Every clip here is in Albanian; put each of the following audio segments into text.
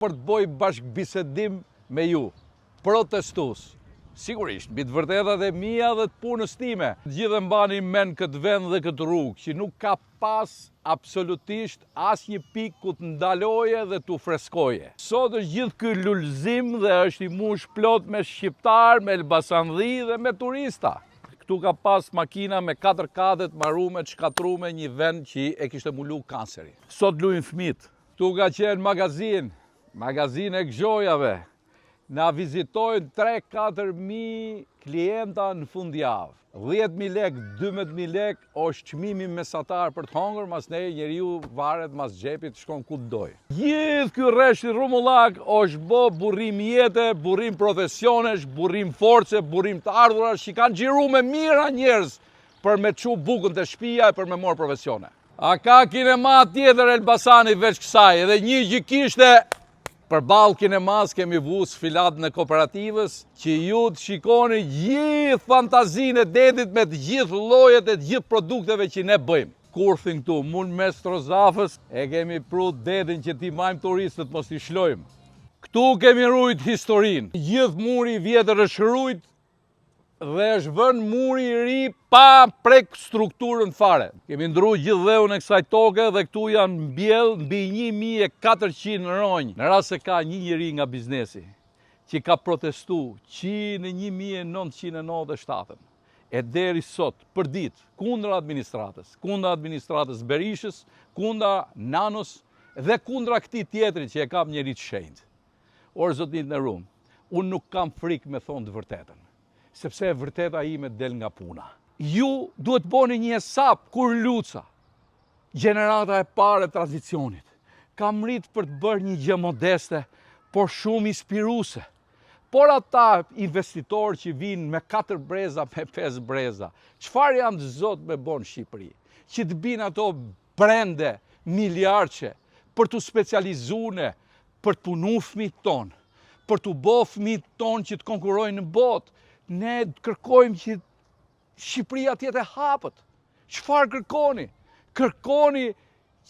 për të bëj bashkëbisedim me ju, protestus. Sigurisht, mbi të vërtetat e mia dhe të punës time. Gjithë mbani mend këtë vend dhe këtë rrugë, që nuk ka pas absolutisht asnjë pikë ku të ndaloje dhe të freskoje. Sot është gjithë ky lulëzim dhe është i mush plot me shqiptar, me elbasanidhi dhe me turista. Këtu ka pas makina me 4 kate të marrume, të shkatrume, një vend që e kishte mulu kanceri. Sot luajn fëmijët. Këtu ka qenë magazin e gjojave. Na vizitojnë 3-4.000 klienta në fundjavë. 10.000 lek, 12.000 lek është çmimi mesatar për të hongër, mas ne njeriu varet mas xhepit, shkon ku doj. Gjithë ky rresht i rrumullak është bë burrim jete, burrim profesionesh, burrim force, burrim të ardhurash që kanë xhiru me mira njerëz për me çu bukën të shtëpia e për me marr profesione. A ka kinema tjetër Elbasani veç kësaj, edhe një që kishte. Përballë kinemas kemi vu sfilatën e kooperativës, që ju të shikoni gjithë fantazinë e detit me të gjithë llojet e të gjithë produkteve që ne bëjmë. Kurthin këtu, mund mes Trozafës, e kemi pru detin që ti majmë turistët mos i shlojmë. Këtu kemi rujt historinë. Gjithë muri i vjetër është rujt dhe është vënë muri i ri pa prek strukturën fare. Kemi ndru gjithë dheun e kësaj toke dhe këtu janë mbjell mbi 1400 ronjë. Në rast se ka një njeri nga biznesi që ka protestu që në 1997 e deri sot për ditë kundra administratës Berishës, kundra Nanos dhe kundra këtij tjetrit që e kam njeri të shenjtë. Orë zotit në rumë, unë nuk kam frikë me thonë të vërtetën, sepse e vërteta ime del nga puna. Ju duhet bëni një hesap kur Luca, gjenerata e parë e tranzicionit, kam rrit për të bërë një gjë modeste, por shumë inspiruese. Por ata investitorë që vinë me 4 breza, me 5 breza, çfarë janë të zot me bon Shqipëri? Që të binë ato brende miliardçe për të specializune, për të punu fëmijët tonë, për të bë fëmijët tonë që të konkurrojnë në botë. Ne kërkojmë që Shqipëria tjetë e hapët. Çfarë kërkoni? Kërkoni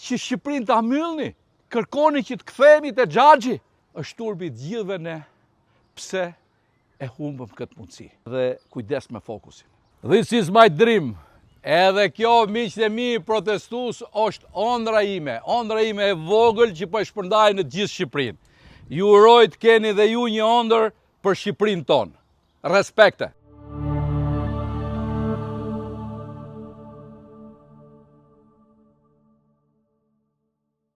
që Shqipërinë ta mbyllni? Kërkoni që të kthehemi te Xhaxhi? Është turpi të gjithëve ne, pse e humbëm këtë mundësi. Dhe kujdes me fokusin. This is my dream. Edhe kjo, miqtë e mi, protestues, është ëndra ime e vogël që po e shpërndaj në gjithë Shqipërinë. Ju uroj të keni dhe ju një ëndër për Shqipërinë tonë. Respekte.